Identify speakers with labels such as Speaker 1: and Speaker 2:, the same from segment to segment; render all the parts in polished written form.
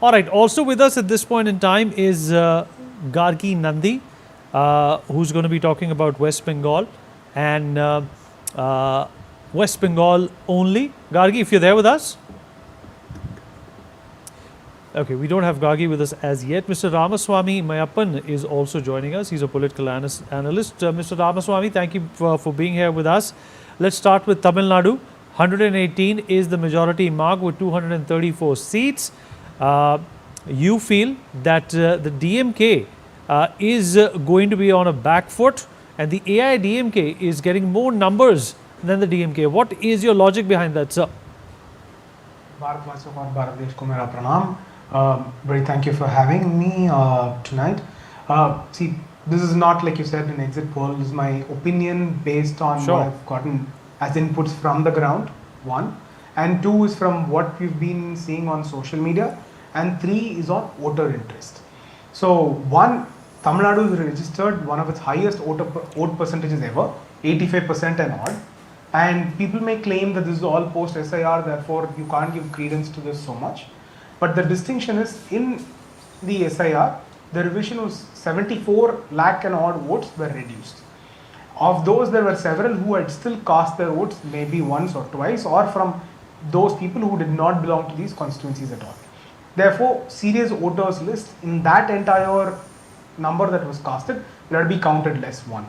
Speaker 1: All right, also with us at this point in time is Gargi Nandi, who's going to be talking about West Bengal and West Bengal only. Gargi, if you're there with us. Okay, we don't have Gargi with us as yet. Mr. Ramaswamy Meyyappan is also joining us. He's a political analyst. Mr. Ramaswamy, thank you for being here with us. Let's start with Tamil Nadu. 118 is the majority mark with 234 seats. You feel that the DMK is going to be on a back foot and the AIDMK is getting more numbers than the DMK. What is your logic behind that, sir?
Speaker 2: Very thank you for having me tonight. See, this is not, like you said, an exit poll. This is my opinion based on what I've gotten as inputs from the ground, one. And two is from what we've been seeing on social media. And three is on voter interest. So one, Tamil Nadu has registered one of its highest vote percentages ever, 85% and odd. And people may claim that this is all post SIR, therefore you can't give credence to this so much. But the distinction is in the SIR, the revision was 74 lakh and odd votes were reduced. Of those, there were several who had still cast their votes maybe once or twice, or from those people who did not belong to these constituencies at all. Therefore, serious voters list in that entire number that was casted will have to be counted less, one.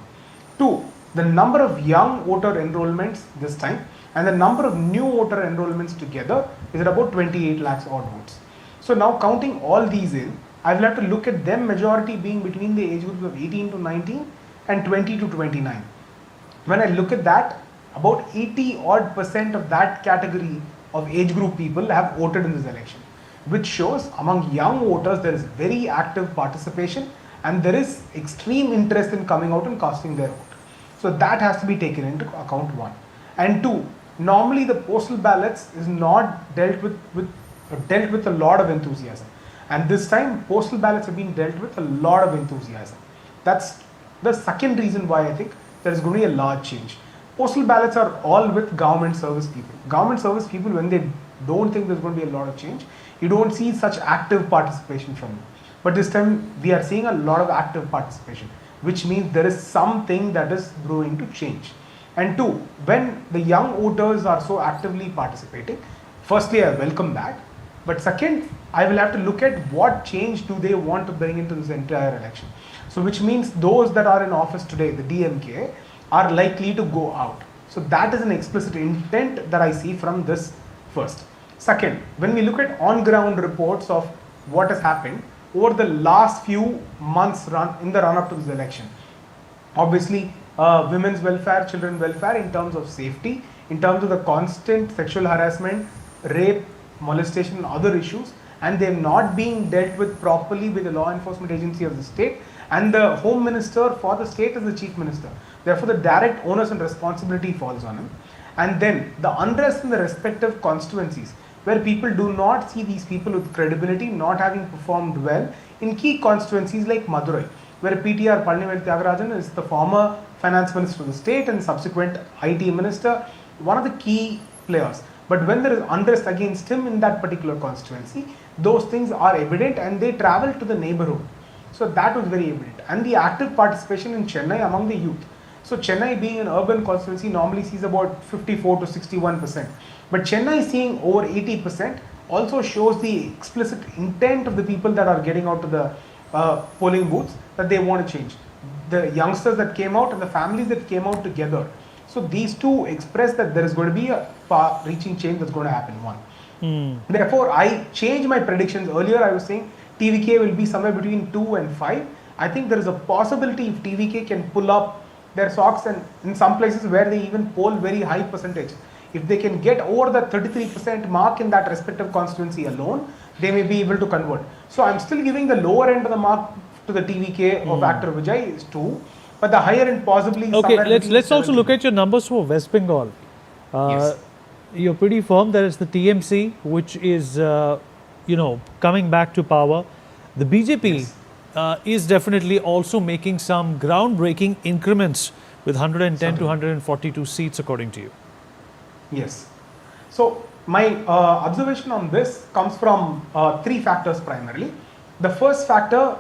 Speaker 2: Two, the number of young voter enrollments this time and the number of new voter enrollments together is at about 28 lakhs odd votes. So now counting all these in, I will have to look at them majority being between the age groups of 18 to 19 and 20 to 29. When I look at that, about 80 odd % of that category of age group people have voted in this election, which shows among young voters there is very active participation and there is extreme interest in coming out and casting their vote. So that has to be taken into account, one. And two, normally the postal ballots is not dealt with a lot of enthusiasm. And this time postal ballots have been dealt with a lot of enthusiasm. That's the second reason why I think there is going to be a large change. Postal ballots are all with government service people. Government service people, when they don't think there's going to be a lot of change, you don't see such active participation from them. But this time we are seeing a lot of active participation, which means there is something that is brewing to change. And two, when the young voters are so actively participating, firstly I welcome that. But second, I will have to look at what change do they want to bring into this entire election. So which means those that are in office today, the DMK, are likely to go out. So that is an explicit intent that I see from this first. Second, when we look at on-ground reports of what has happened over the last few months in the run-up to this election, obviously women's welfare, children's welfare in terms of safety, in terms of the constant sexual harassment, rape, molestation and other issues, and they're not being dealt with properly with the law enforcement agency of the state, and the home minister for the state is the chief minister. Therefore, the direct onus and responsibility falls on him. And then the unrest in the respective constituencies, where people do not see these people with credibility, not having performed well in key constituencies like Madurai, where PTR Palnivel Tyagarajan is the former finance minister of the state and subsequent IT minister, one of the key players. But when there is unrest against him in that particular constituency, those things are evident and they travel to the neighborhood. So that was very evident. And the active participation in Chennai among the youth. So Chennai, being an urban constituency, normally sees about 54 to 61%. But Chennai seeing over 80% also shows the explicit intent of the people that are getting out to the polling booths that they want to change. The youngsters that came out and the families that came out together. So these two express that there is going to be a far-reaching change that's going to happen, one. Therefore, I changed my predictions. Earlier I was saying TVK will be somewhere between 2 and 5. I think there is a possibility if TVK can pull up their socks, and in some places where they even poll very high percentage, if they can get over the 33% mark in that respective constituency alone, they may be able to convert. So I'm still giving the lower end of the mark to the TVK of actor Vijay is 2. But the higher end possibly is
Speaker 1: okay, let's also look at your numbers for West Bengal.
Speaker 2: Yes.
Speaker 1: You're pretty firm that it's the TMC which is, coming back to power. The BJP is definitely also making some groundbreaking increments with 110 to 142 seats according to you.
Speaker 2: Yes. So my observation on this comes from three factors primarily. The first factor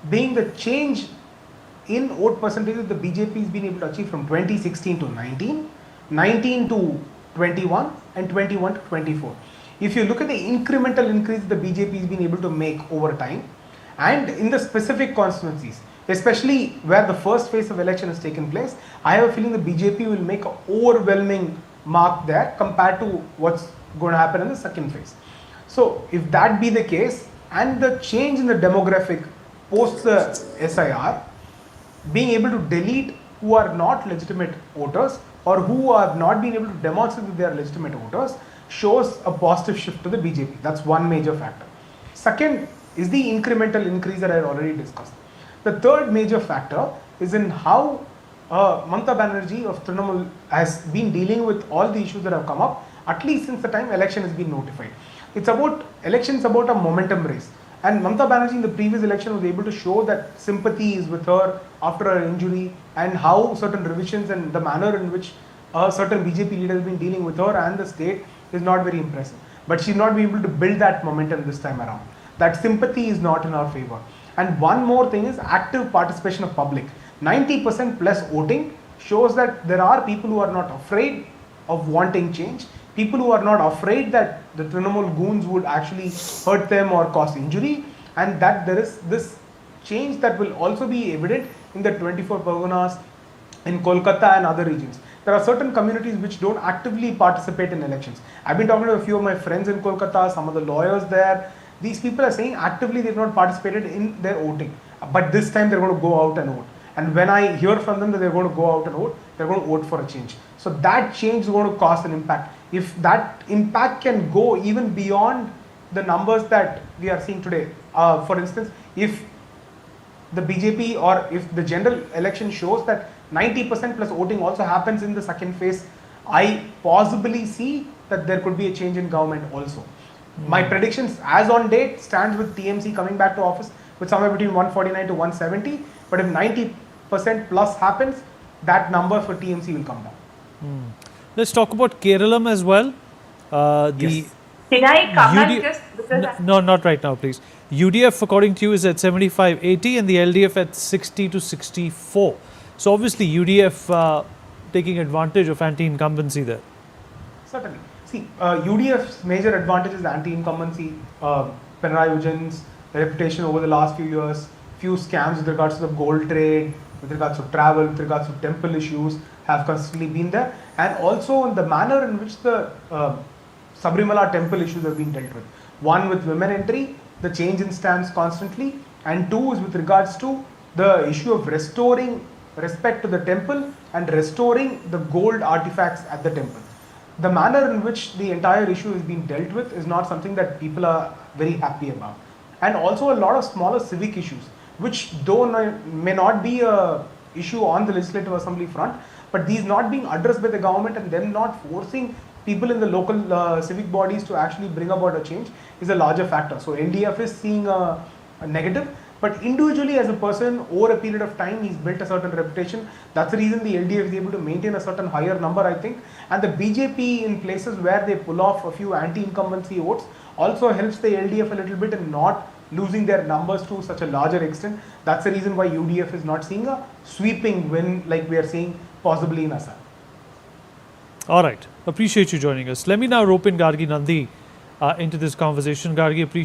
Speaker 2: being the change in vote percentages the BJP has been able to achieve from 2016 to 19, 19 to 21, and 21 to 24. If you look at the incremental increase the BJP has been able to make over time, and in the specific constituencies, especially where the first phase of election has taken place, I have a feeling the BJP will make an overwhelming mark there compared to what's going to happen in the second phase. So if that be the case, and the change in the demographic post the SIR, being able to delete who are not legitimate voters or who have not been able to demonstrate that they are legitimate voters shows a positive shift to the BJP. That's one major factor. Second is the incremental increase that I already discussed. The third major factor is in how Mamata Banerjee of Trinamool has been dealing with all the issues that have come up, at least since the time election has been notified. Elections about a momentum race. And Mamata Banerjee in the previous election was able to show that sympathy is with her after her injury, and how certain revisions and the manner in which a certain BJP leader has been dealing with her and the state is not very impressive. But she's not been able to build that momentum this time around. That sympathy is not in our favor. And one more thing is active participation of public. 90% plus voting shows that there are people who are not afraid of wanting change, people who are not afraid that the Trinamool goons would actually hurt them or cause injury, and that there is this change that will also be evident in the 24 Parganas, in Kolkata and other regions. There are certain communities which don't actively participate in elections. I've been talking to a few of my friends in Kolkata, some of the lawyers there. These people are saying actively they've not participated in their voting, but this time they're going to go out and vote. And when I hear from them that they're going to go out and vote, they're going to vote for a change. So that change is going to cause an impact. If that impact can go even beyond the numbers that we are seeing today, for instance, if the BJP or if the general election shows that 90% plus voting also happens in the second phase, I possibly see that there could be a change in government also. My predictions as on date stands with TMC coming back to office with somewhere between 149 to 170. But if 90% plus happens, that number for TMC will come down.
Speaker 1: Let's talk about Kerala as well.
Speaker 2: Yes.
Speaker 3: Can I comment just because
Speaker 1: No, not right now, please. UDF, according to you, is at 75-80 and the LDF at 60 to 64. So obviously UDF taking advantage of anti-incumbency there.
Speaker 2: Certainly. See, UDF's major advantage is anti-incumbency, Pinarayi Vijayan's reputation over the last few years, few scams with regards to the gold trade, with regards to travel, with regards to temple issues have constantly been there, and also in the manner in which the Sabrimala temple issues have been dealt with. One with women entry, the change in stance constantly, and two is with regards to the issue of restoring respect to the temple and restoring the gold artifacts at the temple. The manner in which the entire issue is being dealt with is not something that people are very happy about. And also a lot of smaller civic issues, which though may not be a issue on the Legislative Assembly front, but these not being addressed by the government and them not forcing people in the local civic bodies to actually bring about a change is a larger factor. So LDF is seeing a negative, but individually as a person over a period of time he's built a certain reputation. That's the reason the LDF is able to maintain a certain higher number, I think. And the BJP in places where they pull off a few anti-incumbency votes also helps the LDF a little bit in not losing their numbers to such a larger extent. That's the reason why UDF is not seeing a sweeping win like we are seeing possibly in Assam.
Speaker 1: All right. Appreciate you joining us. Let me now rope in Gargi Nandi into this conversation. Gargi, appreciate